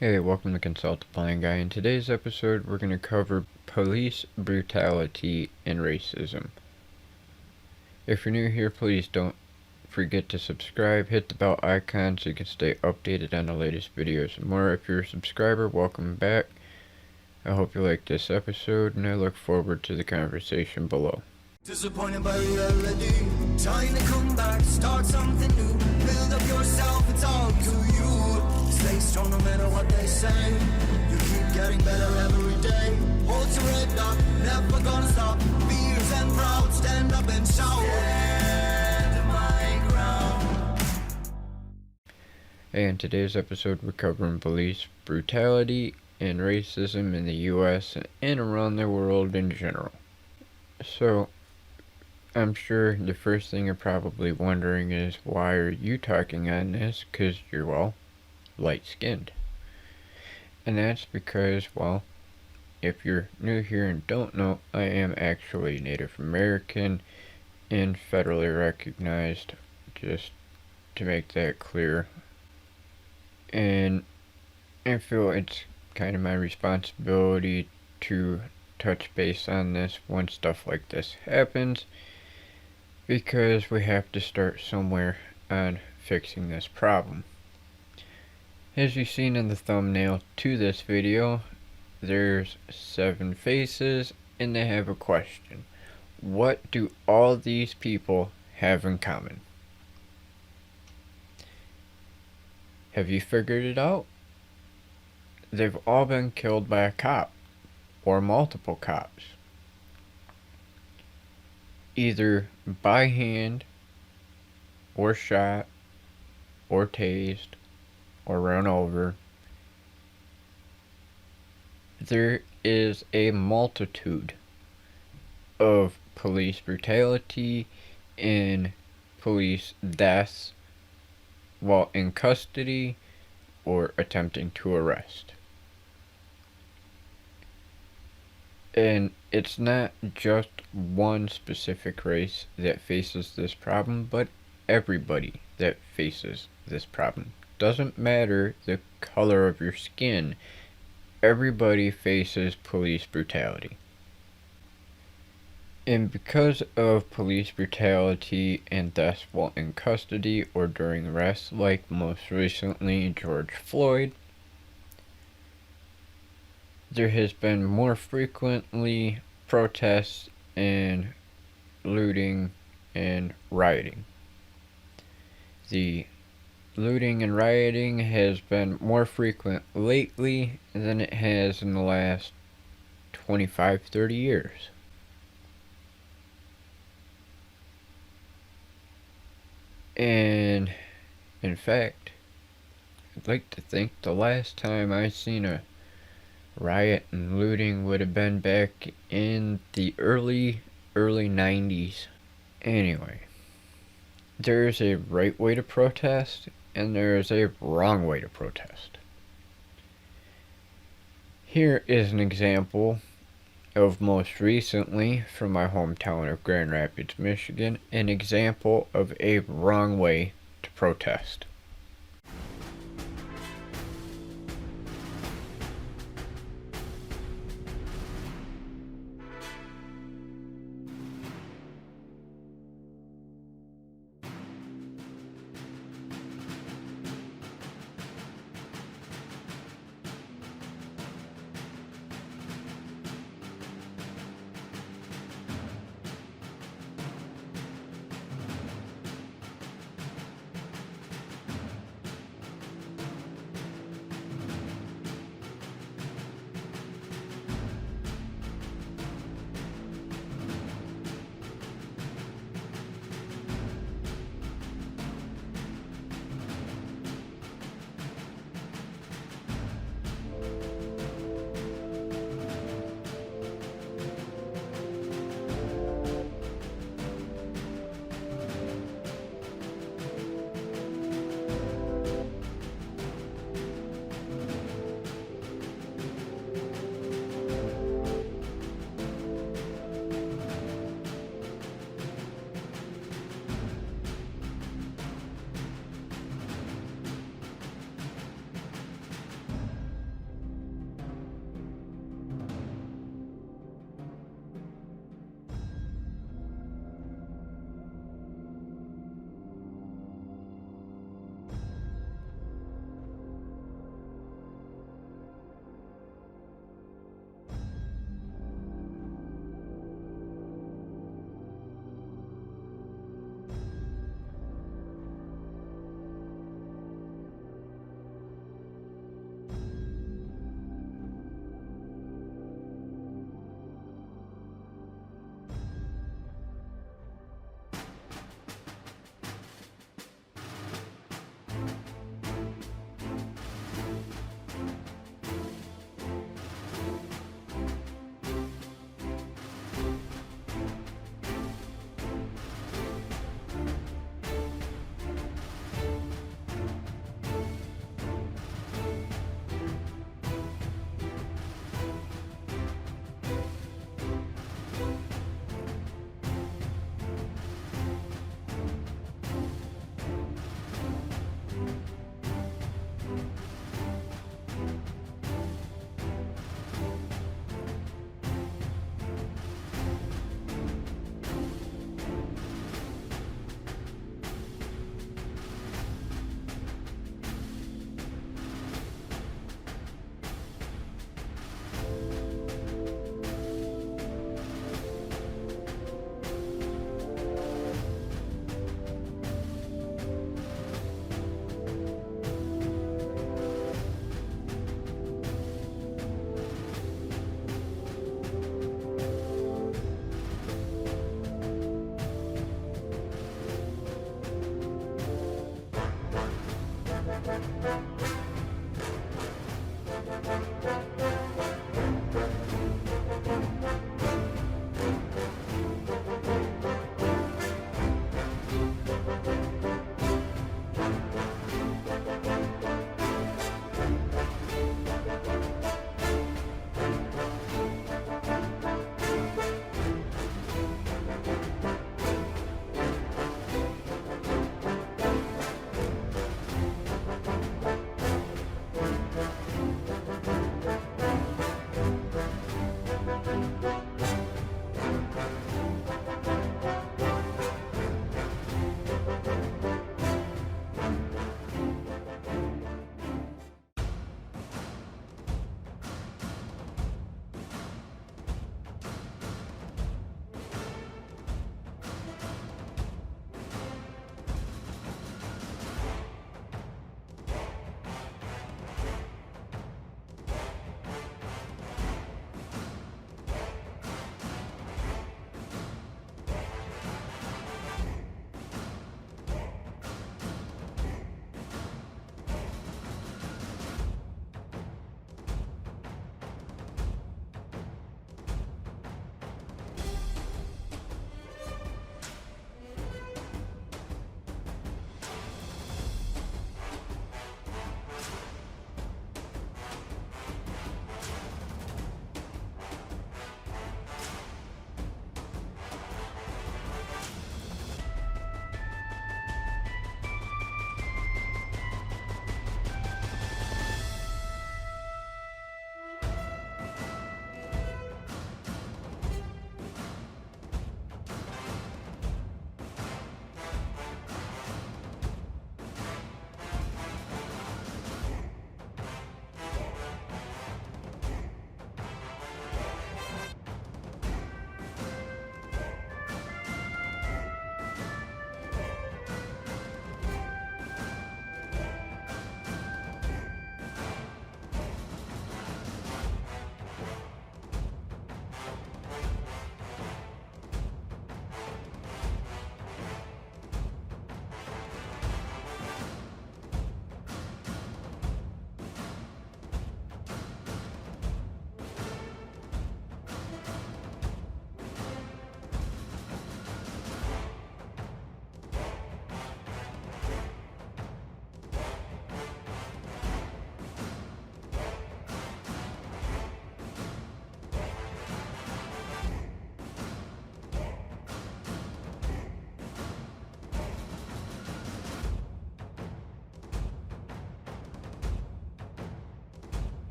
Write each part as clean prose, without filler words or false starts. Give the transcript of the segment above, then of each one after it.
Hey, welcome to Consult the Blind Guy. In today's episode, we're going to cover police brutality and racism. If you're new here, please don't forget to subscribe, hit the bell icon so you can stay updated on the latest videos and more. If you're a subscriber, welcome back. I hope you like this episode, and I look forward to the conversation below. Disappointed by reality, trying to come back, start something new, build up yourself, it's all to you. Stay strong no matter what they say, you keep getting better every day. Hold your head up, never gonna stop, fierce and proud, stand up and shout. Stand my ground. Hey, in today's episode, we're covering police brutality and racism in the US and around the world in general. So, I'm sure the first thing you're probably wondering is, why are you talking on this? Because you're, well, light-skinned. And that's because, well, if you're new here and don't know, I am actually Native American and federally recognized, just to make that clear. And I feel it's kind of my responsibility to touch base on this when stuff like this happens, because we have to start somewhere on fixing this problem. As you've seen in the thumbnail to this video, there's 7 faces and they have a question. What do all these people have in common? Have you figured it out? They've all been killed by a cop or multiple cops, either by hand, or shot, or tased, or run over. There is a multitude of police brutality and police deaths while in custody or attempting to arrest. And it's not just one specific race that faces this problem, but everybody that faces this problem. Doesn't matter the color of your skin, everybody faces police brutality. And because of police brutality and deaths while in custody or during arrest, like most recently George Floyd, there has been more frequently protests and looting and rioting. The looting and rioting has been more frequent lately than it has in the last 25-30 years. And in fact, I'd like to think the last time I seen a riot and looting would have been back in the early 90s. Anyway, there is a right way to protest and there is a wrong way to protest. Here is an example of, most recently from my hometown of Grand Rapids, Michigan, an example of a wrong way to protest.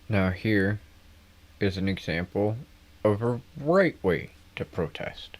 Now, here is an example of a right way to protest.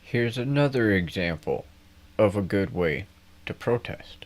Here's another example of a good way to protest.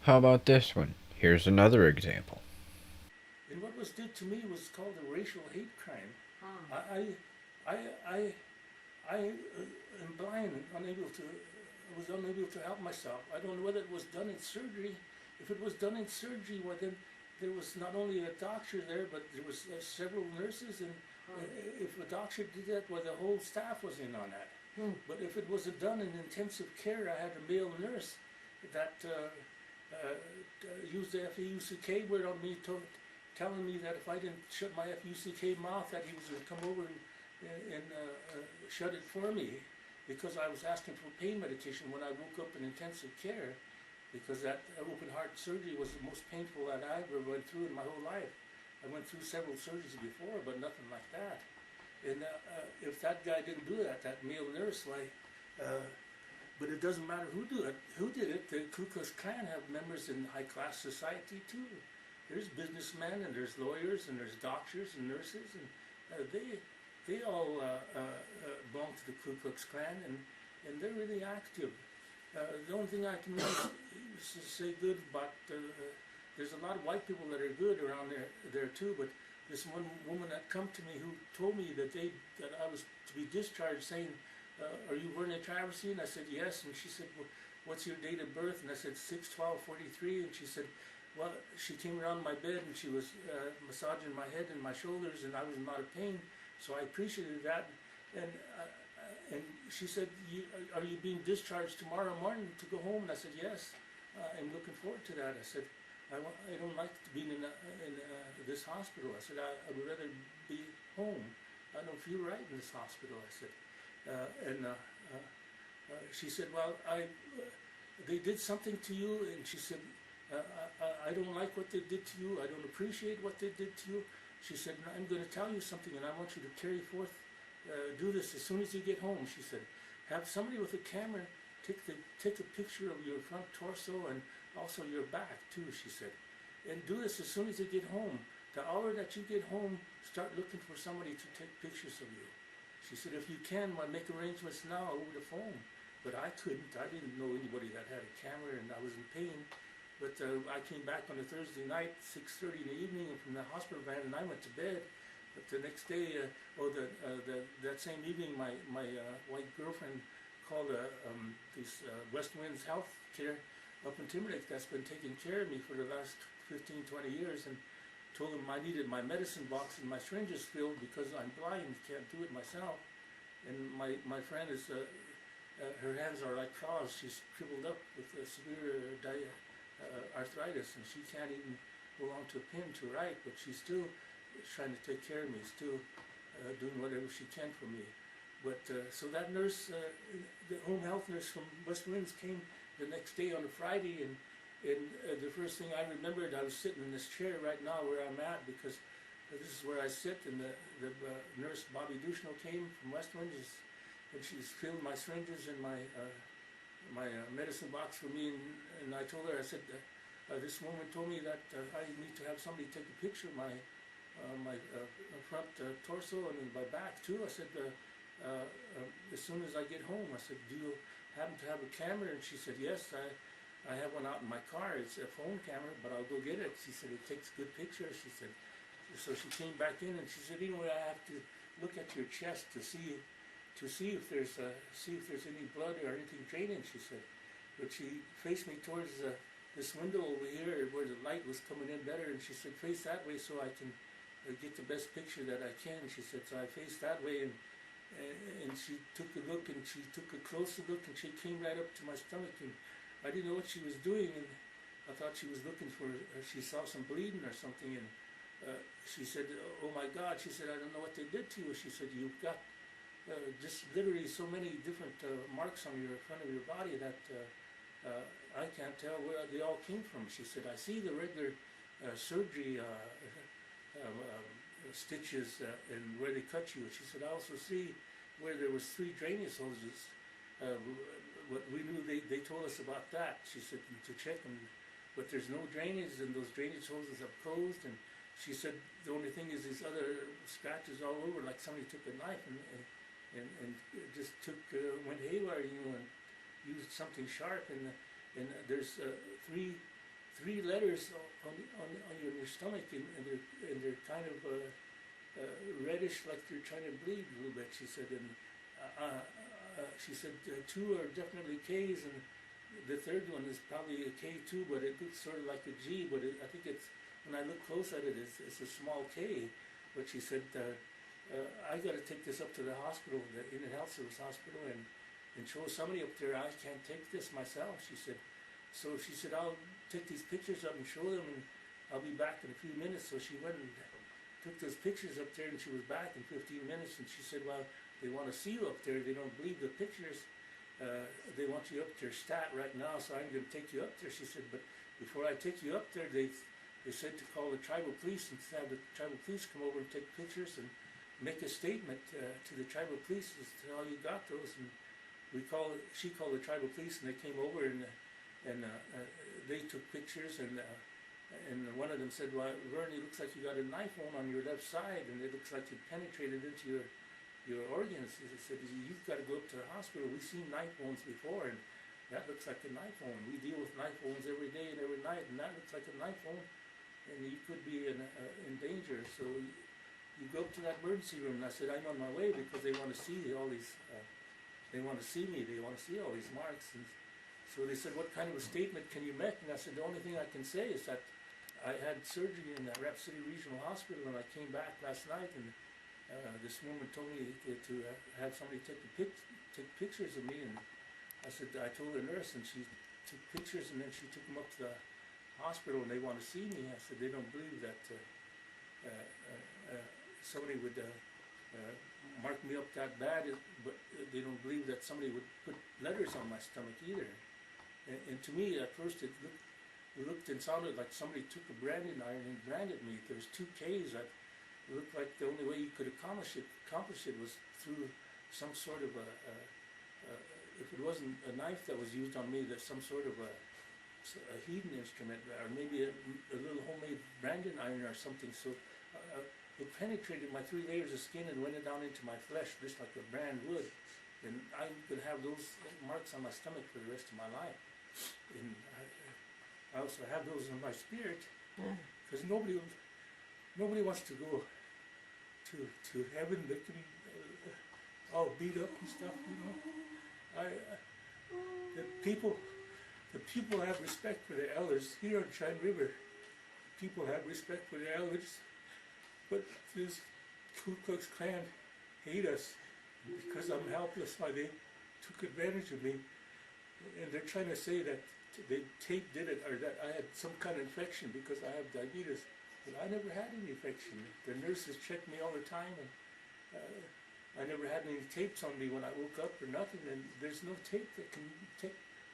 How about this one? Here's another example. And what was did to me was called a racial hate crime. I, I, I, I am blind, I was unable to help myself. I don't know whether it was done in surgery. If it was done in surgery, well then there was not only a doctor there, but there was several nurses, and if a doctor did that, well the whole staff was in on that. But if it was done in intensive care, I had a male nurse that used the F-U-C-K word on me, telling me that if I didn't shut my F-U-C-K mouth, that he was going to come over and shut it for me, because I was asking for pain medication when I woke up in intensive care, because that open heart surgery was the most painful that I ever went through in my whole life. I went through several surgeries before, but nothing like that. And if that guy didn't do that, that male nurse, but it doesn't matter who did it. The Ku Klux Klan have members in high class society too. There's businessmen, and there's lawyers, and there's doctors and nurses, and they all belong to the Ku Klux Klan, and they're really active. The only thing I can really say good about, there's a lot of white people that are good around there too, but this one woman that come to me who told me that I was to be discharged, saying, are you Vernon Traversy? And I said, yes. And she said, well, what's your date of birth? And I said, 6/12/43. And she said, well, she came around my bed and she was massaging my head and my shoulders, and I was in a lot of pain, so I appreciated that. And she said, are you being discharged tomorrow morning to go home? And I said, yes, I'm looking forward to that. I said, I don't like being in this hospital. I said, I would rather be home. I don't feel right in this hospital. I said, she said, well, they did something to you, and she said, I don't like what they did to you. I don't appreciate what they did to you. She said, I'm going to tell you something, and I want you to carry forth, do this as soon as you get home. She said, have somebody with a camera take a picture of your front torso and also your back too, she said. And do this as soon as you get home. The hour that you get home, start looking for somebody to take pictures of you. She said, if you can, well, make arrangements now over the phone. But I couldn't. I didn't know anybody that had a camera, and I was in pain. But I came back on a Thursday night, 6:30 in the evening, from the hospital van, and I went to bed. But the next day, that same evening, my white girlfriend called this West Winds Health Care up in Timberlake that's been taking care of me for the last 15, 20 years, and told them I needed my medicine box and my syringes filled because I'm blind, can't do it myself. And my friend is, her hands are like claws. She's shriveled up with severe arthritis, and she can't even hold on to a pen to write, but she's still trying to take care of me, still doing whatever she can for me. But so that nurse, the home health nurse from West Winds, came the next day on a Friday, and the first thing I remembered, I was sitting in this chair right now where I'm at, because this is where I sit, and the nurse, Bobby Duchesneau, came from West Winds, and she's filled my syringes and my medicine box for me, and I told her, I said, this woman told me that I need to have somebody take a picture of my front torso and my back too. I said, as soon as I get home, I said, do you happen to have a camera? And she said, yes, I have one out in my car. It's a phone camera, but I'll go get it. She said, it takes good pictures. She said, so she came back in, and she said, anyway, I have to look at your chest to see if there's any blood or anything draining, she said. But she faced me towards this window over here where the light was coming in better, and she said, face that way so I can get the best picture that I can. She said, so I faced that way, and she took a look, and she took a closer look, and she came right up to my stomach, and I didn't know what she was doing, and I thought she was looking for, she saw some bleeding or something, and she said, oh my God, she said, I don't know what they did to you. She said, you've got just literally so many different marks on your front of your body that I can't tell where they all came from. She said, I see the regular surgery stitches and where they cut you. She said, I also see where there was 3 drainage hoses. What we knew, they told us about that. She said, to check them, but there's no drainage, and those drainage hoses are closed. And she said, the only thing is these other scratches all over, like somebody took a knife and just went haywire, and used something sharp, and there's 3 3 letters on your stomach, and they're kind of reddish, like they're trying to bleed a little bit. She said, and she said 2 are definitely K's, and the third one is probably a K too, but it looks sort of like a G. But I think it's, when I look close at it, it's a small K. But she said, I got to take this up to the hospital, the In and Health Service hospital, and show somebody up there. I can't take this myself. She said. So she said, I'll take these pictures up and show them, and I'll be back in a few minutes. So she went and took those pictures up there, and she was back in 15 minutes. And she said, well, they want to see you up there. They don't believe the pictures. They want you up there stat right now, so I'm going to take you up there. She said, but before I take you up there, they said to call the tribal police and to have the tribal police come over and take pictures and make a statement to the tribal police as to how you got those. And she called the tribal police, and they came over, and they took pictures, and one of them said, well, Vern, it looks like you got a knife wound on your left side, and it looks like it penetrated into your organs. He said, you've got to go up to the hospital. We've seen knife wounds before, and that looks like a knife wound. We deal with knife wounds every day and every night, and that looks like a knife wound, and you could be in danger. So you go up to that emergency room, and I said, I'm on my way, because they want to see all these, they want to see me, they want to see all these marks. And so they said, what kind of a statement can you make? And I said, the only thing I can say is that I had surgery in the Rapid City Regional Hospital, and I came back last night, and this woman told me to have somebody take pictures of me, and I said, I told the nurse, and she took pictures, and then she took them up to the hospital, and they want to see me. I said, they don't believe that somebody would mark me up that bad, but they don't believe that somebody would put letters on my stomach either. And to me, at first, it looked and sounded like somebody took a branding iron and branded me. There was 2 K's. That it looked like the only way you could accomplish it was through some sort of if it wasn't a knife that was used on me, there's some sort of a heating instrument, or maybe a little homemade branding iron or something. So it penetrated my 3 layers of skin and went down into my flesh, just like a brand would. And I could have those marks on my stomach for the rest of my life. And I also have those in my spirit, because nobody wants to go to heaven looking all beat up and stuff, you know. The people have respect for the elders here on Chine River. People have respect for the elders, but this Ku Klux Klan hate us because I'm helpless. Why they took advantage of me, and they're trying to say that the tape did it, or that I had some kind of infection because I have diabetes. But I never had any infection. The nurses checked me all the time, and I never had any tapes on me when I woke up or nothing. And there's no tape that can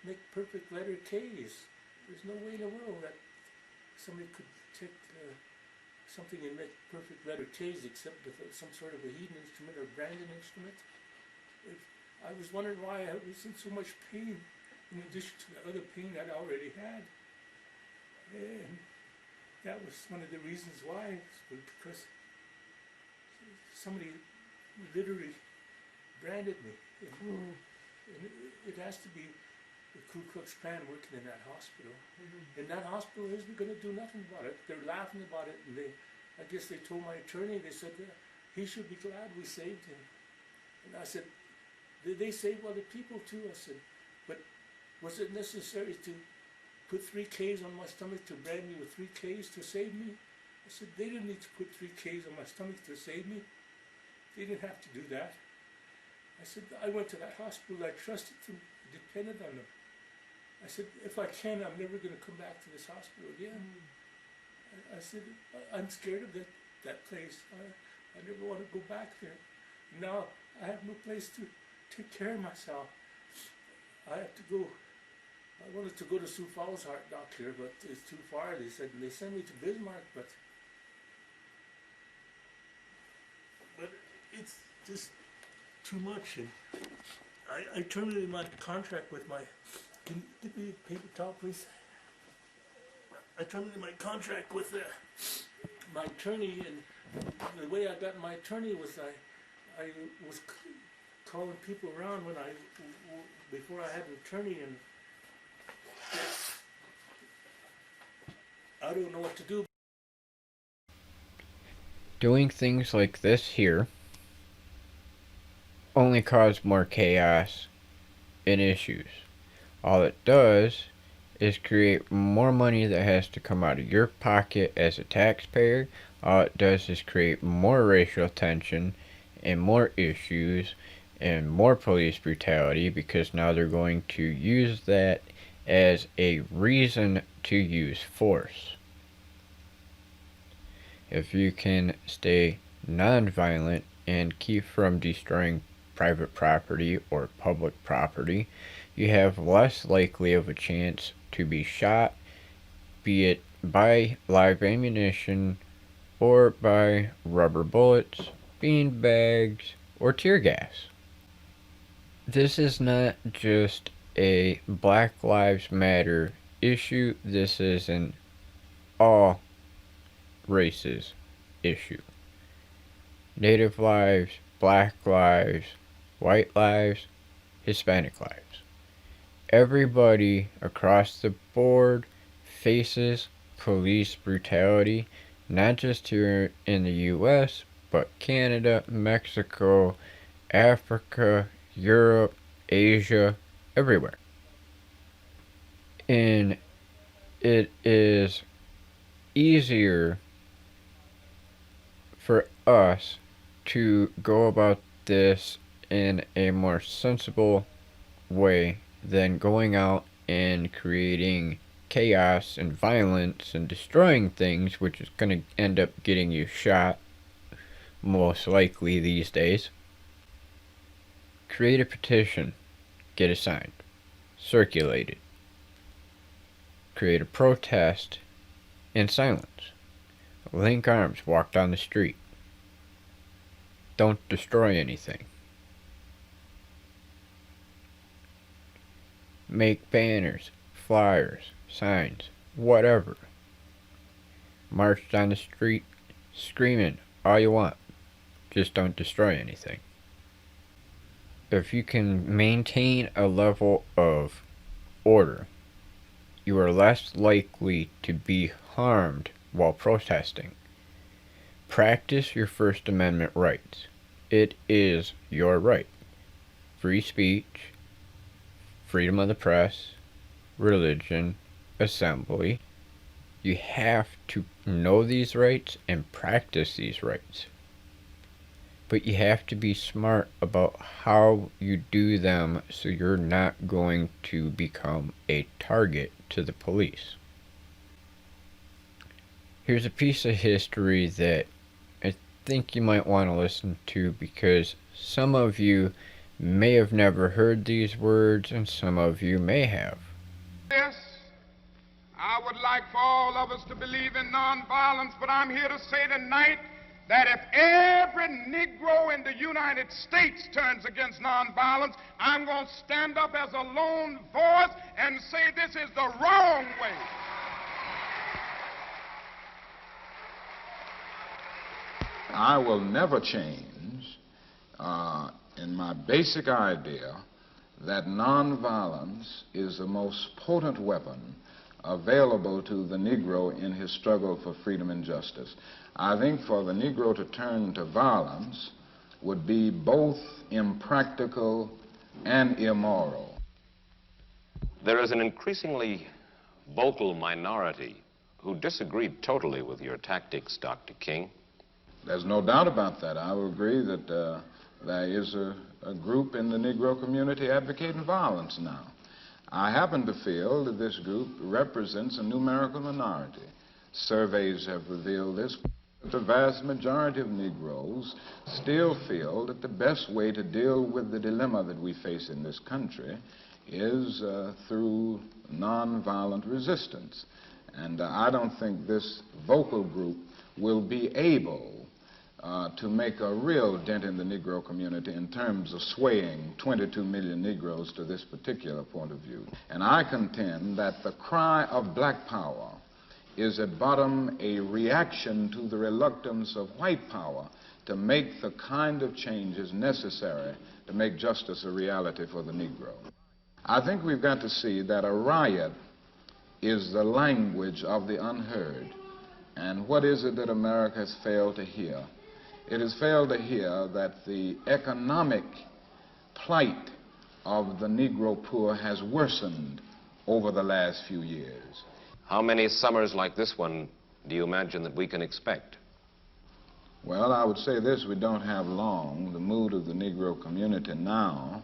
make perfect letter K's. There's no way in the world that somebody could take something and make perfect letter K's except with some sort of a heating instrument or branding instrument. I was wondering why I was in so much pain in addition to the other pain that I already had. And that was one of the reasons why, because somebody literally branded me. And it has to be the Ku Klux Klan working in that hospital. And that hospital isn't going to do nothing about it. They're laughing about it, and I guess they told my attorney, they said, he should be glad we saved him. And I said, did they save other people too? I said, but was it necessary to put 3 K's on my stomach to brand me with 3 K's to save me? I said, they didn't need to put 3 K's on my stomach to save me. They didn't have to do that. I said, I went to that hospital, I trusted them, depended on them. I said, if I can, I'm never going to come back to this hospital again. I said, I'm scared of that place. I never want to go back there. Now I have no place to take care of myself. I have to go. I wanted to go to Sioux Falls Heart Doctor, but it's too far. They said, and they sent me to Bismarck, but it's just too much. And I terminated my contract with my. Can you give me a paper towel, please? I terminated my contract with my attorney, and the way I got my attorney was I was calling people around before I had an attorney, and I don't know what to do. Doing things like this here only cause more chaos and issues. All it does is create more money that has to come out of your pocket as a taxpayer. All it does is create more racial tension and more issues and more police brutality, because now they're going to use that as a reason to use force. If you can stay nonviolent and keep from destroying private property or public property, you have less likely of a chance to be shot, be it by live ammunition or by rubber bullets, bean bags, or tear gas. This is not just a Black Lives Matter issue, this is an all races issue. Native lives, black lives, white lives, Hispanic lives. Everybody across the board faces police brutality, not just here in the US, but Canada, Mexico, Africa, Europe, Asia, everywhere. And it is easier for us to go about this in a more sensible way than going out and creating chaos and violence and destroying things, which is going to end up getting you shot, most likely these days. Create a petition, get it signed, circulate it. Create a protest in silence. Link arms, walk down the street. Don't destroy anything. Make banners, flyers, signs, whatever. March down the street screaming all you want. Just don't destroy anything. If you can maintain a level of order, you are less likely to be harmed while protesting. Practice your First Amendment rights. It is your right. Free speech, freedom of the press, religion, assembly. You have to know these rights and practice these rights. But you have to be smart about how you do them so you're not going to become a target to the police. Here's a piece of history that I think you might want to listen to, because some of you may have never heard these words and some of you may have. Yes, I would like for all of us to believe in nonviolence, but I'm here to say tonight that if every Negro in the United States turns against nonviolence, I'm going to stand up as a lone voice and say this is the wrong way. I will never change in my basic idea that nonviolence is the most potent weapon available to the Negro in his struggle for freedom and justice. I think for the Negro to turn to violence would be both impractical and immoral. There is an increasingly vocal minority who disagreed totally with your tactics, Dr. King. There's no doubt about that. I will agree that there is a group in the Negro community advocating violence now. I happen to feel that this group represents a numerical minority. Surveys have revealed this. The vast majority of Negroes still feel that the best way to deal with the dilemma that we face in this country is through nonviolent resistance. And I don't think this vocal group will be able to make a real dent in the Negro community in terms of swaying 22 million Negroes to this particular point of view. And I contend that the cry of black power is at bottom a reaction to the reluctance of white power to make the kind of changes necessary to make justice a reality for the Negro. I think we've got to see that a riot is the language of the unheard. And what is it that America has failed to hear? It has failed to hear that the economic plight of the Negro poor has worsened over the last few years. How many summers like this one do you imagine that we can expect? Well, I would say this: we don't have long. The mood of the Negro community now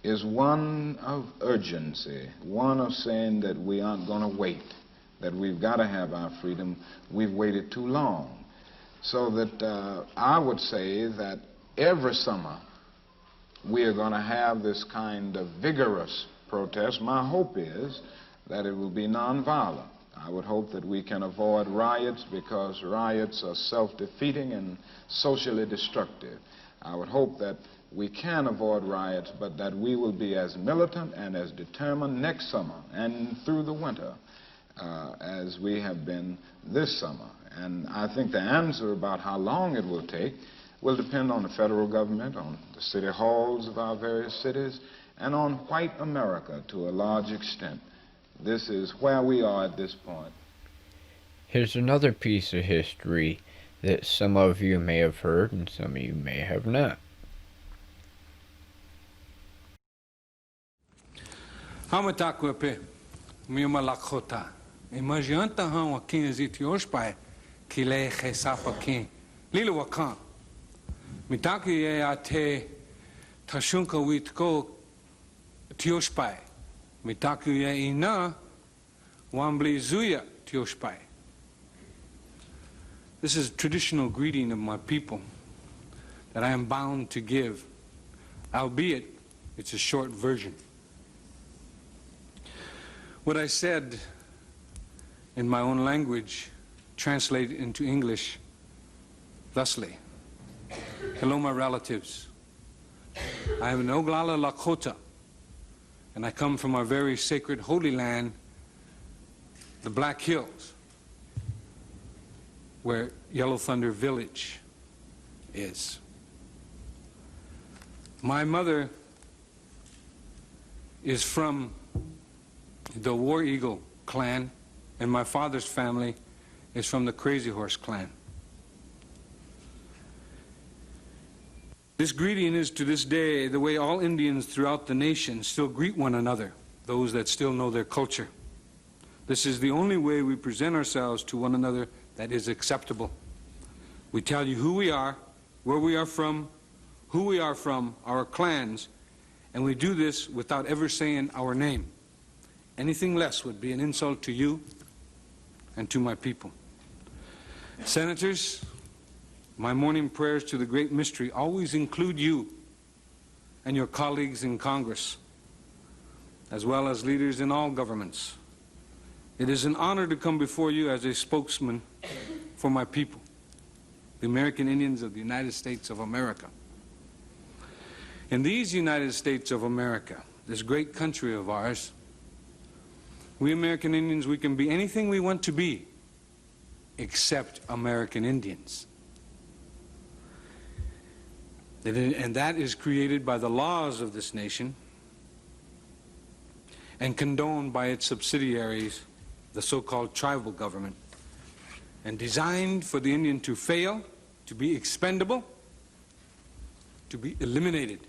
is one of urgency, one of saying that we aren't going to wait, that we've got to have our freedom. We've waited too long. So that I would say that every summer we are going to have this kind of vigorous protest. My hope is that it will be nonviolent. I would hope that we can avoid riots, because riots are self-defeating and socially destructive. I would hope that we can avoid riots, but that we will be as militant and as determined next summer and through the winter as we have been this summer. And I think the answer about how long it will take will depend on the federal government, on the city halls of our various cities, and on white America to a large extent. This is where we are at this point. Here's another piece of history that some of you may have heard and some of you may have not. Hamatakwepe, Mimalakota, Imajanta Hama King Zitioshpai, Kile Hesapa King, Lilawakan, Mitaki Ate Tashunka Witko Tioshpai, Mitaki Ina, Wambli Zuya Tioshpai. This is a traditional greeting of my people that I am bound to give, albeit it's a short version. What I said in my own language translated into English thusly. Hello, my relatives. I am an Oglala Lakota, and I come from our very sacred holy land, the Black Hills, where Yellow Thunder Village is. My mother is from the War Eagle clan, and my father's family is from the Crazy Horse clan. This greeting is to this day the way all Indians throughout the nation still greet one another, those that still know their culture. This is the only way we present ourselves to one another that is acceptable. We tell you who we are, where we are from, who we are from, our clans, and we do this without ever saying our name. Anything less would be an insult to you and to my people. Senators, my morning prayers to the great mystery always include you and your colleagues in Congress, as well as leaders in all governments. It is an honor to come before you as a spokesman for my people, the American Indians of the United States of America. In these United States of America, this great country of ours, we American Indians, we can be anything we want to be, except American Indians. And that is created by the laws of this nation and condoned by its subsidiaries, the so-called tribal government, and designed for the Indian to fail, to be expendable, to be eliminated.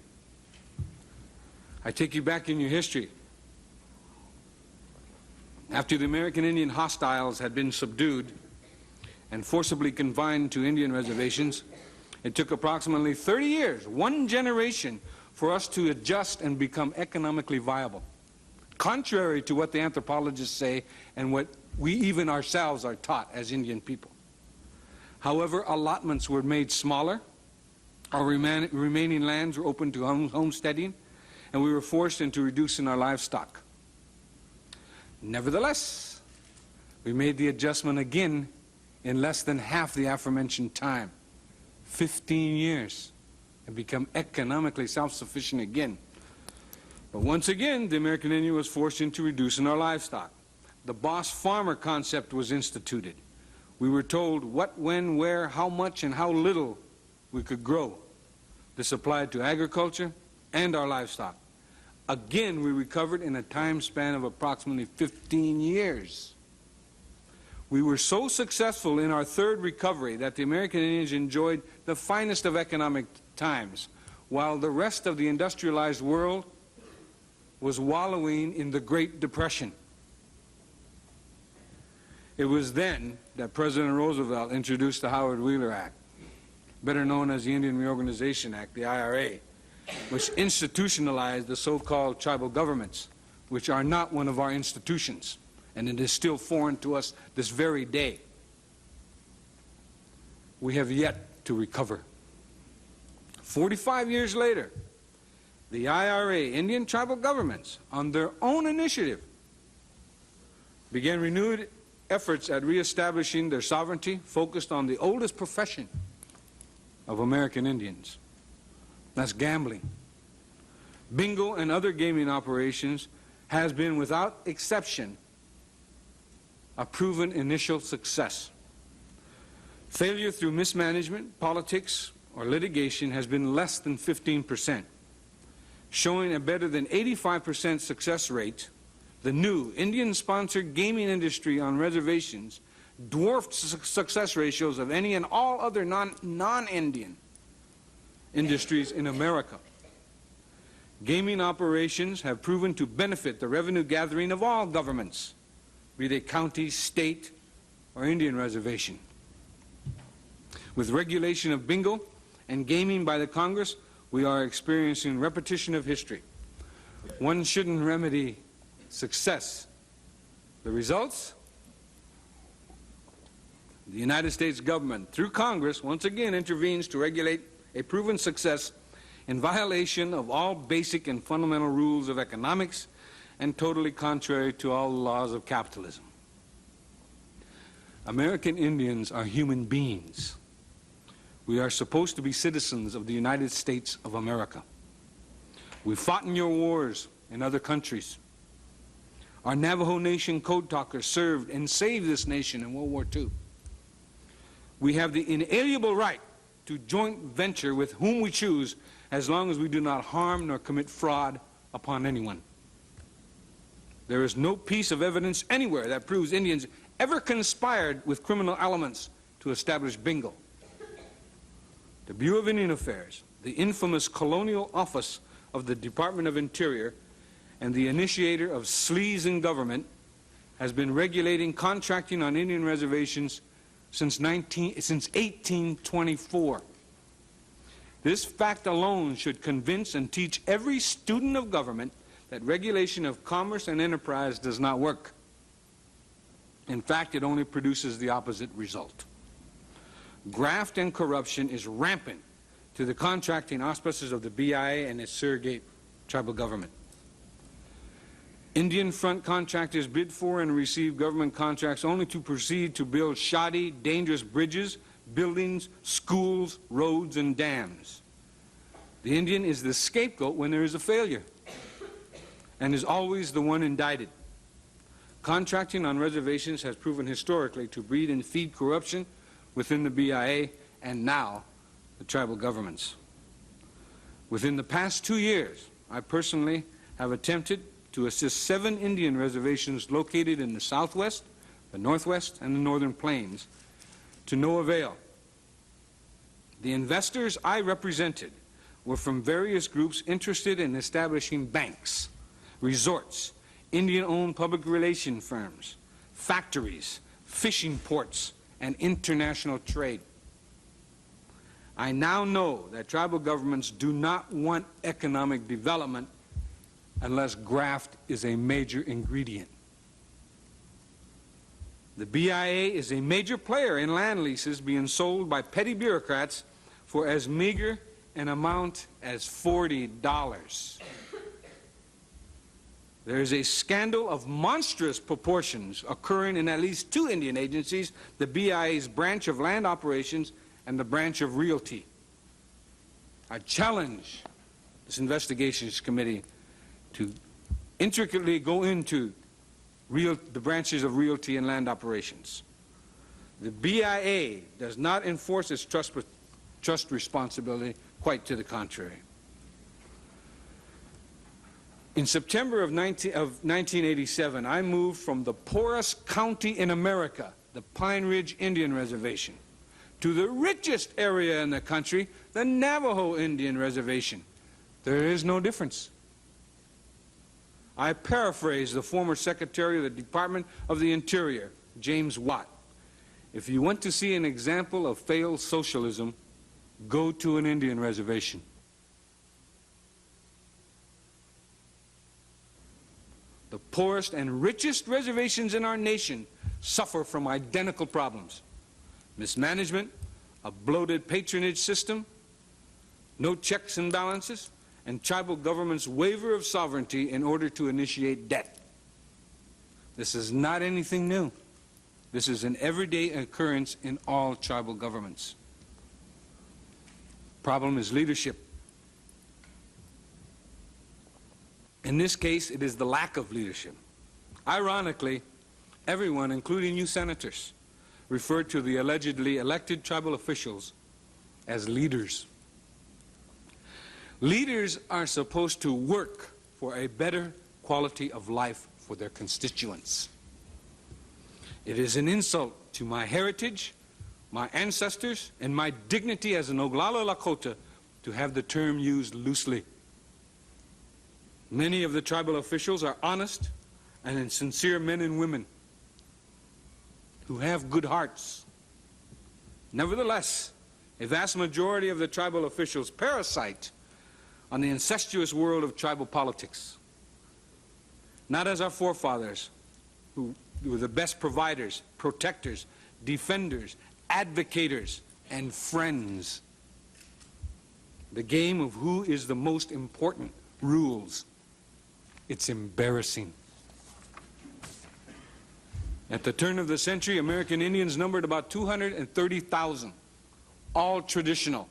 I take you back in your history. After the American Indian hostiles had been subdued and forcibly confined to Indian reservations, it took approximately 30 years, one generation, for us to adjust and become economically viable, contrary to what the anthropologists say and what we even ourselves are taught as Indian people. However, allotments were made smaller, our remaining lands were open to homesteading, and we were forced into reducing our livestock. Nevertheless, we made the adjustment again in less than half the aforementioned time, 15 years, and become economically self-sufficient again. But once again, the American Indian was forced into reducing our livestock. The boss farmer concept was instituted. We were told what, when, where, how much, and how little we could grow. This applied to agriculture and our livestock. Again, we recovered in a time span of approximately 15 years. We were so successful in our third recovery that the American Indians enjoyed the finest of economic times, while the rest of the industrialized world was wallowing in the Great Depression. It was then that President Roosevelt introduced the Howard-Wheeler Act, better known as the Indian Reorganization Act, the IRA, which institutionalized the so-called tribal governments, which are not one of our institutions, and it is still foreign to us this very day. We have yet to recover. 45 years later, the IRA, Indian tribal governments, on their own initiative, began renewed efforts at reestablishing their sovereignty focused on the oldest profession of American Indians. That's gambling. Bingo and other gaming operations has been, without exception, a proven initial success. Failure through mismanagement, politics, or litigation has been less than 15%, showing a better than 85% success rate. The new Indian-sponsored gaming industry on reservations dwarfed success ratios of any and all other non-Indian industries in America. Gaming operations have proven to benefit the revenue gathering of all governments, be they county, state, or Indian reservation. With regulation of bingo and gaming by the Congress, we are experiencing repetition of history. One shouldn't remedy success. The results? The United States government, through Congress, once again intervenes to regulate a proven success in violation of all basic and fundamental rules of economics and totally contrary to all laws of capitalism. American Indians are human beings. We are supposed to be citizens of the United States of America. We fought in your wars in other countries. Our Navajo Nation code talkers served and saved this nation in World War II. We have the inalienable right to joint venture with whom we choose, as long as we do not harm nor commit fraud upon anyone. There is no piece of evidence anywhere that proves Indians ever conspired with criminal elements to establish bingo. The Bureau of Indian Affairs, the infamous colonial office of the Department of Interior, and the initiator of sleaze in government, has been regulating contracting on Indian reservations since 1824. This fact alone should convince and teach every student of government that regulation of commerce and enterprise does not work. In fact, it only produces the opposite result. Graft and corruption is rampant to the contracting auspices of the BIA and its surrogate tribal government. Indian front contractors bid for and receive government contracts only to proceed to build shoddy, dangerous bridges, buildings, schools, roads, and dams. The Indian is the scapegoat when there is a failure, and is always the one indicted. Contracting on reservations has proven historically to breed and feed corruption within the BIA and now the tribal governments. Within the past 2 years, I personally have attempted to assist 7 Indian reservations located in the Southwest, the Northwest, and the Northern Plains, to no avail. The investors I represented were from various groups interested in establishing banks, resorts, Indian-owned public relation firms, factories, fishing ports, and international trade. I now know that tribal governments do not want economic development unless graft is a major ingredient. The BIA is a major player in land leases being sold by petty bureaucrats for as meager an amount as $40. There is a scandal of monstrous proportions occurring in at least 2 Indian agencies, the BIA's branch of land operations and the branch of realty. I challenge this investigations committee to intricately go into the branches of realty and land operations. The BIA does not enforce its trust responsibility, quite to the contrary. In September of 1987, I moved from the poorest county in America, the Pine Ridge Indian Reservation, to the richest area in the country, the Navajo Indian Reservation. There is no difference. I paraphrase the former Secretary of the Department of the Interior, James Watt. If you want to see an example of failed socialism, go to an Indian reservation. The poorest and richest reservations in our nation suffer from identical problems: mismanagement, a bloated patronage system, no checks and balances, and tribal governments' waiver of sovereignty in order to initiate debt. This is not anything new. This is an everyday occurrence in all tribal governments. Problem is leadership. In this case, it is the lack of leadership. Ironically, everyone, including you senators, referred to the allegedly elected tribal officials as leaders. Leaders are supposed to work for a better quality of life for their constituents. It is an insult to my heritage, my ancestors, and my dignity as an Oglala Lakota to have the term used loosely. Many of the tribal officials are honest and sincere men and women who have good hearts. Nevertheless, a vast majority of the tribal officials parasite on the incestuous world of tribal politics. Not as our forefathers, who were the best providers, protectors, defenders, advocators, and friends. The game of who is the most important rules. It's embarrassing. At the turn of the century, American Indians numbered about 230,000, all traditional.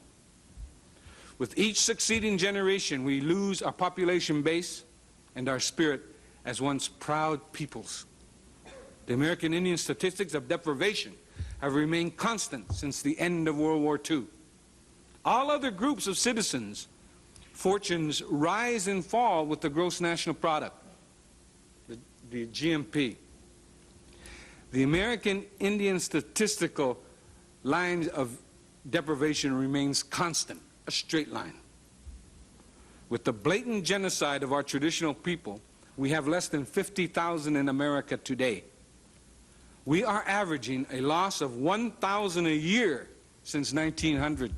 With each succeeding generation, we lose our population base and our spirit as once proud peoples. The American Indian statistics of deprivation have remained constant since the end of World War II. All other groups of citizens, fortunes rise and fall with the gross national product, the GNP. The American Indian statistical line of deprivation remains constant, a straight line. With the blatant genocide of our traditional people, we have less than 50,000 in America today. We are averaging a loss of 1,000 a year since 1900.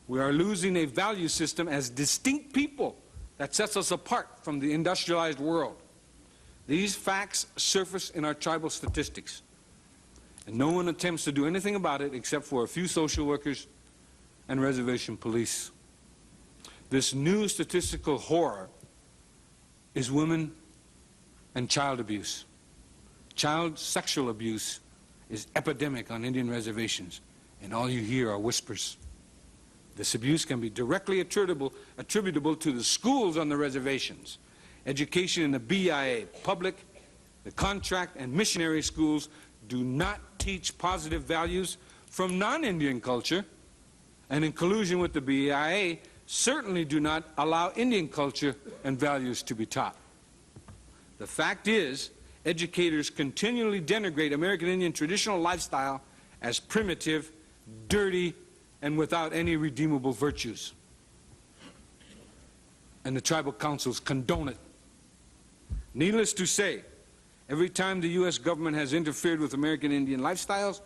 We are losing a value system as distinct people that sets us apart from the industrialized world. These facts surface in our tribal statistics, and no one attempts to do anything about it except for a few social workers and reservation police. This new statistical horror is women and child abuse. Child sexual abuse is epidemic on Indian reservations, and all you hear are whispers. This abuse can be directly attributable to the schools on the reservations. Education in the BIA, public, the contract, and missionary schools do not teach positive values from non-Indian culture, and in collusion with the BIA, certainly do not allow Indian culture and values to be taught. The fact is, educators continually denigrate American Indian traditional lifestyle as primitive, dirty, and without any redeemable virtues. And the tribal councils condone it. Needless to say, every time the U.S. government has interfered with American Indian lifestyles,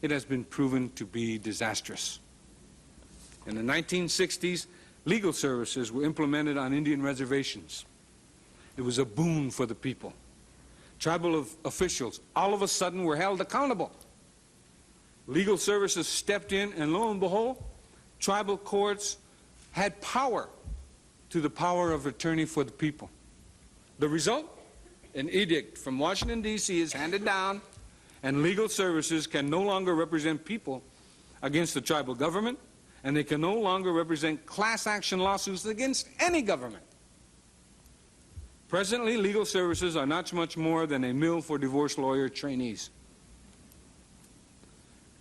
it has been proven to be disastrous. In the 1960s, legal services were implemented on Indian reservations. It was a boon for the people. Tribal officials all of a sudden were held accountable. Legal services stepped in, and lo and behold, tribal courts had power to the power of attorney for the people. The result? An edict from Washington, D.C. is handed down, and legal services can no longer represent people against the tribal government, and they can no longer represent class action lawsuits against any government. Presently, legal services are not much more than a mill for divorce lawyer trainees.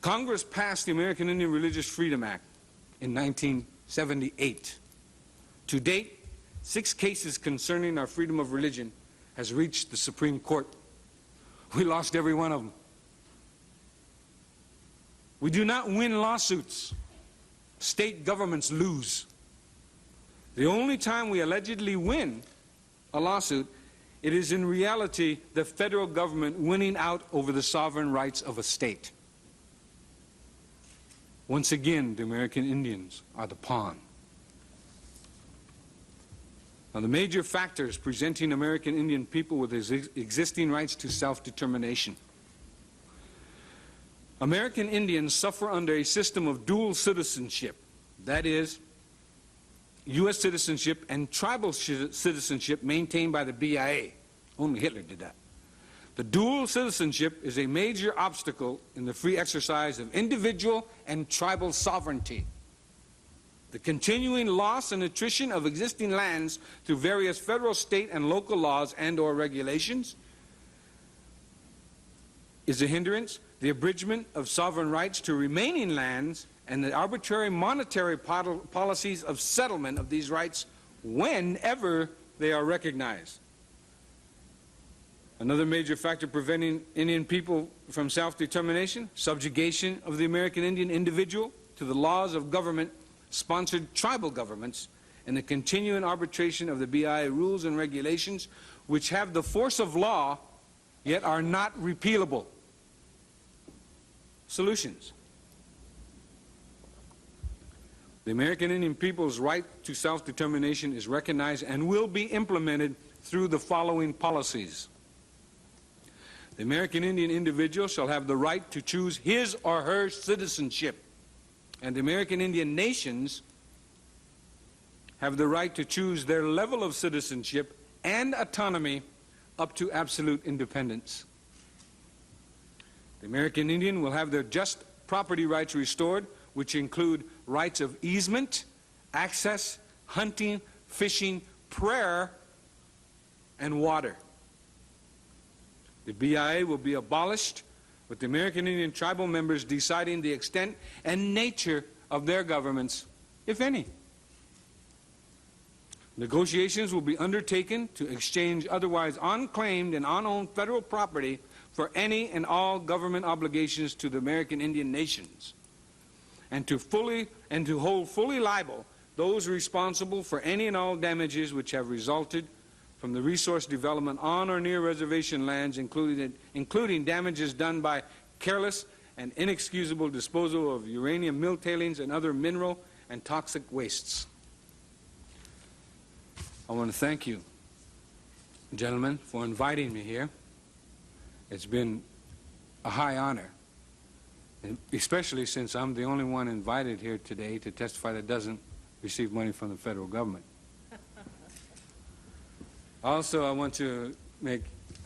Congress passed the American Indian Religious Freedom Act in 1978. To date, 6 cases concerning our freedom of religion has reached the Supreme Court. We lost every one of them. We do not win lawsuits. State governments lose. The only time we allegedly win a lawsuit, it is in reality the federal government winning out over the sovereign rights of a state. Once again, the American Indians are the pawn. Now, the major factors presenting American Indian people with existing rights to self-determination. American Indians suffer under a system of dual citizenship, that is, U.S. citizenship and tribal citizenship maintained by the BIA. Only Hitler did that. The dual citizenship is a major obstacle in the free exercise of individual and tribal sovereignty. The continuing loss and attrition of existing lands through various federal, state, and local laws and/or regulations is a hindrance. The abridgment of sovereign rights to remaining lands and the arbitrary monetary policies of settlement of these rights whenever they are recognized. Another major factor preventing Indian people from self-determination, subjugation of the American Indian individual to the laws of government-sponsored tribal governments, and the continuing arbitration of the BIA rules and regulations which have the force of law yet are not repealable. Solutions. The American Indian people's right to self-determination is recognized and will be implemented through the following policies. The American Indian individual shall have the right to choose his or her citizenship, and the American Indian nations have the right to choose their level of citizenship and autonomy up to absolute independence. The American Indian will have their just property rights restored, which include rights of easement, access, hunting, fishing, prayer, and water. The BIA will be abolished, with the American Indian tribal members deciding the extent and nature of their governments, if any. Negotiations will be undertaken to exchange otherwise unclaimed and unowned federal property for any and all government obligations to the American Indian nations, and to hold fully liable those responsible for any and all damages which have resulted from the resource development on or near reservation lands, including damages done by careless and inexcusable disposal of uranium mill tailings and other mineral and toxic wastes. I want to thank you, gentlemen, for inviting me here. It's been a high honor, especially since I'm the only one invited here today to testify that doesn't receive money from the federal government. Also, I want to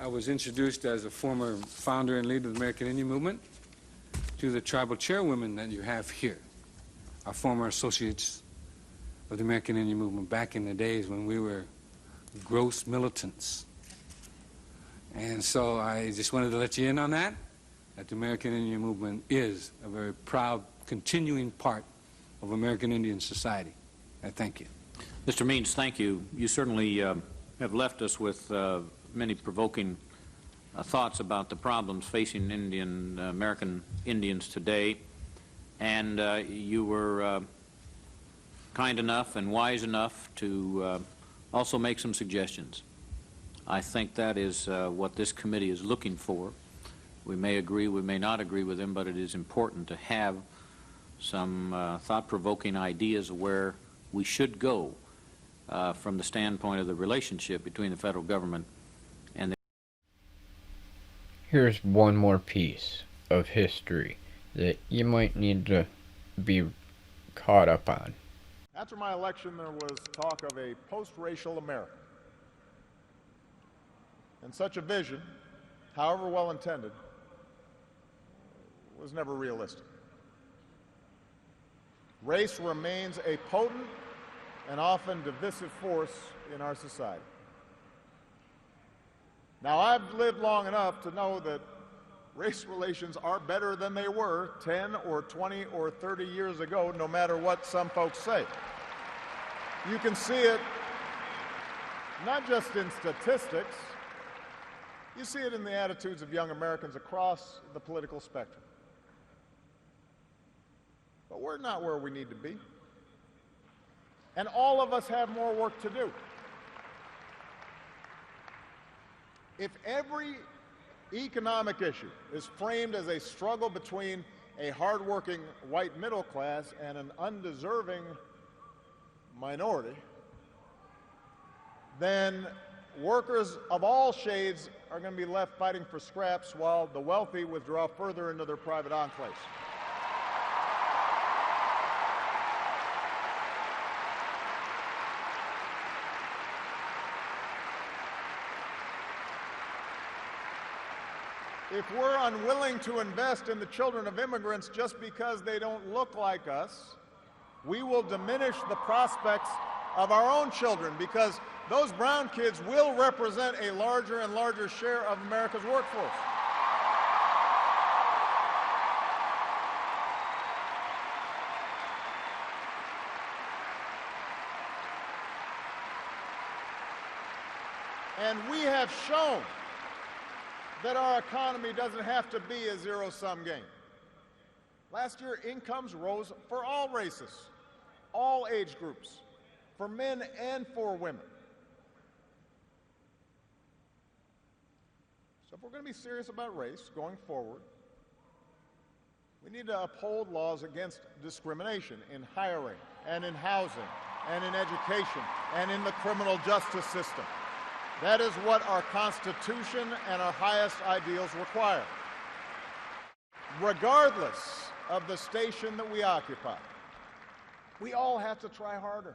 I was introduced as a former founder and leader of the American Indian Movement to the tribal chairwomen that you have here, our former associates of the American Indian Movement back in the days when we were gross militants. And so I just wanted to let you in on that the American Indian Movement is a very proud, continuing part of American Indian society. I thank you. Mr. Means, thank you. You certainly have left us with many provoking thoughts about the problems facing American Indians today, and you were kind enough and wise enough to also make some suggestions. I think that is what this committee is looking for. We may agree, we may not agree with them, but it is important to have some thought-provoking ideas of where we should go from the standpoint of the relationship between the federal government and the... Here's one more piece of history that you might need to be caught up on. After my election, there was talk of a post-racial America. And such a vision, however well-intended, was never realistic. Race remains a potent and often divisive force in our society. Now, I've lived long enough to know that race relations are better than they were 10 or 20 or 30 years ago, no matter what some folks say. You can see it not just in statistics, you see it in the attitudes of young Americans across the political spectrum. But we're not where we need to be. And all of us have more work to do. If every economic issue is framed as a struggle between a hardworking white middle class and an undeserving minority, then workers of all shades are going to be left fighting for scraps while the wealthy withdraw further into their private enclaves. If we're unwilling to invest in the children of immigrants just because they don't look like us, we will diminish the prospects of our own children, because those brown kids will represent a larger and larger share of America's workforce. And we have shown that our economy doesn't have to be a zero-sum game. Last year, incomes rose for all races, all age groups, for men and for women. So if we're going to be serious about race going forward, we need to uphold laws against discrimination in hiring and in housing and in education and in the criminal justice system. That is what our Constitution and our highest ideals require. Regardless of the station that we occupy, we all have to try harder.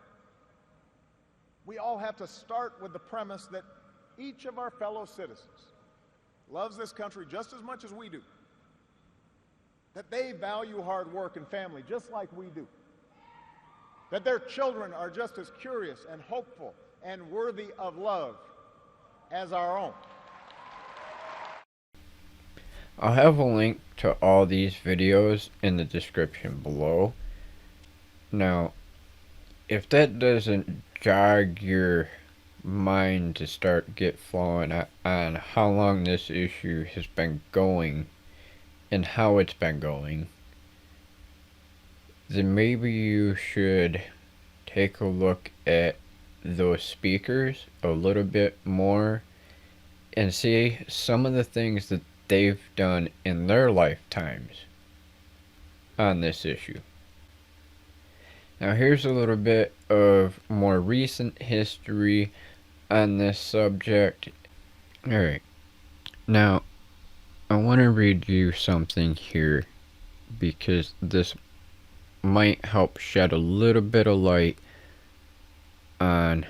We all have to start with the premise that each of our fellow citizens loves this country just as much as we do, that they value hard work and family just like we do, that their children are just as curious and hopeful and worthy of love as our own. I'll have a link to all these videos in the description below. Now, if that doesn't jog your mind to start get flowing on how long this issue has been going and how it's been going, then maybe you should take a look at those speakers a little bit more and see some of the things that they've done in their lifetimes on this issue. Now here's a little bit of more recent history on this subject. Alright, now I want to read you something here because this might help shed a little bit of light on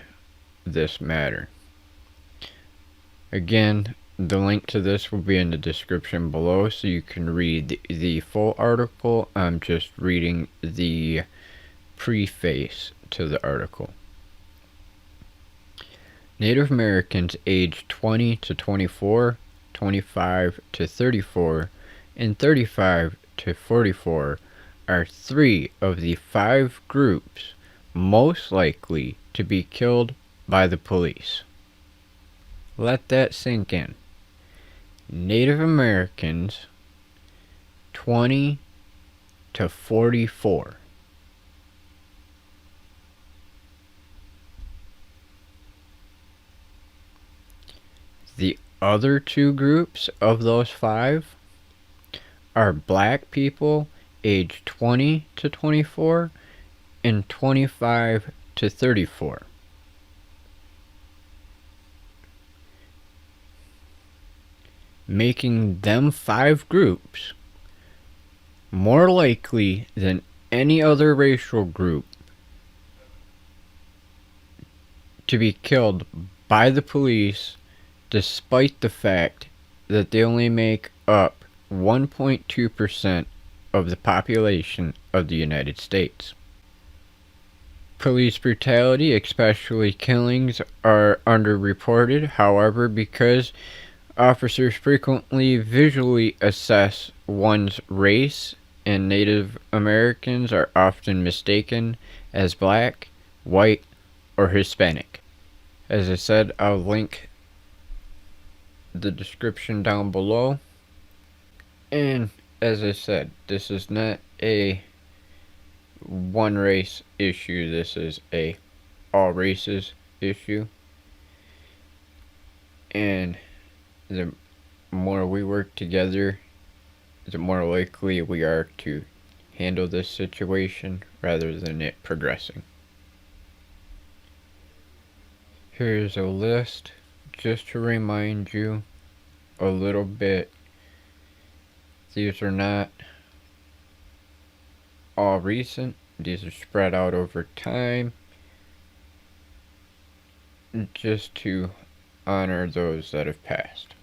this matter. Again, the link to this will be in the description below so you can read the full article. I'm just reading the preface to the article. Native Americans aged 20 to 24, 25 to 34, and 35 to 44 are 3 of the 5 groups most likely to be killed by the police. Let that sink in. Native Americans 20 to 44. The other 2 groups of those 5 are black people aged 20 to 24 and 25 to 34. Making them 5 groups more likely than any other racial group to be killed by the police, despite the fact that they only make up 1.2% of the population of the United States. Police brutality, especially killings, are underreported. However, because officers frequently visually assess one's race, and Native Americans are often mistaken as black, white, or Hispanic. As I said, I'll link the description down below. And as I said, this is not a one race issue. This is a all races issue. And the more we work together, the more likely we are to handle this situation rather than it progressing. Here's a list just to remind you a little bit. These are not all recent. These are spread out over time just to honor those that have passed.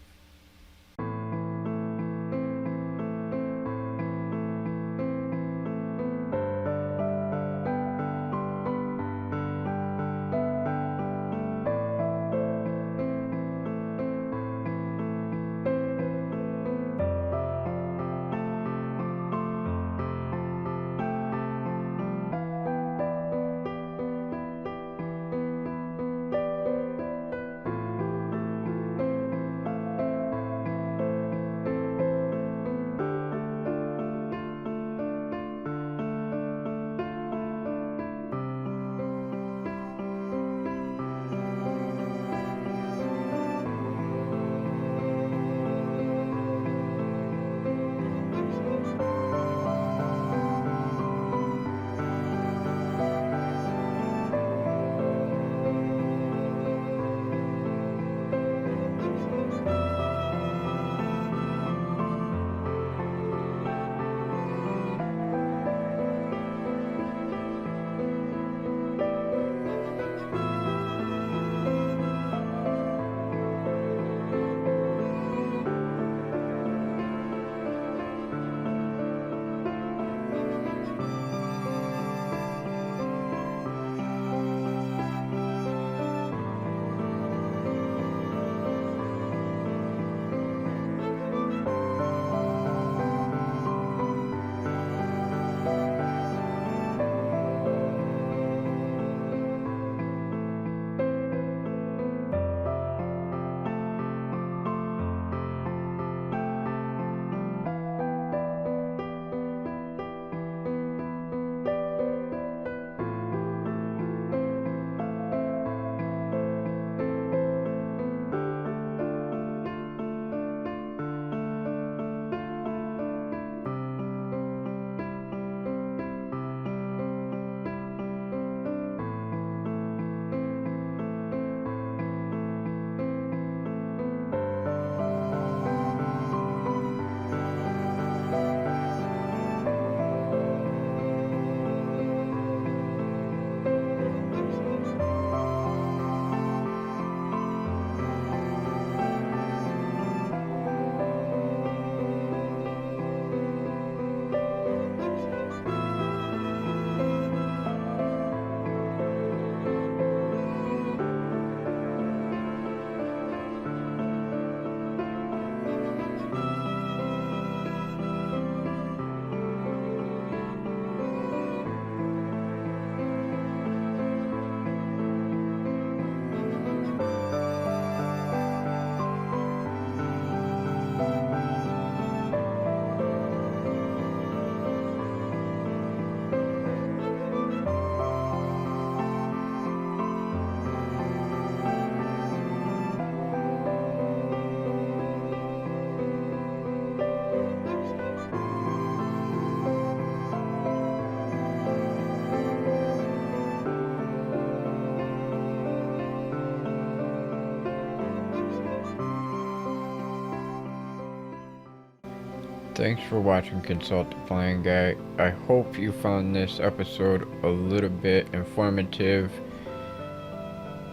Thanks for watching Consult the Blind Guy. I hope you found this episode a little bit informative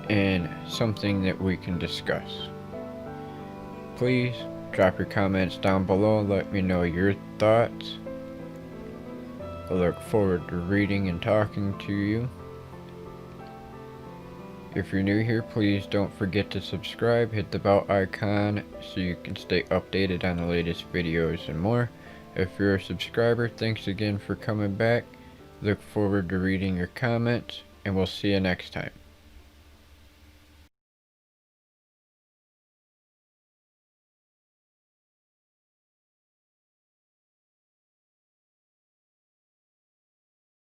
and something that we can discuss. Please drop your comments down below and let me know your thoughts. I look forward to reading and talking to you. If you're new here, please don't forget to subscribe, hit the bell icon so you can stay updated on the latest videos and more. If you're a subscriber, thanks again for coming back. Look forward to reading your comments, and we'll see you next time.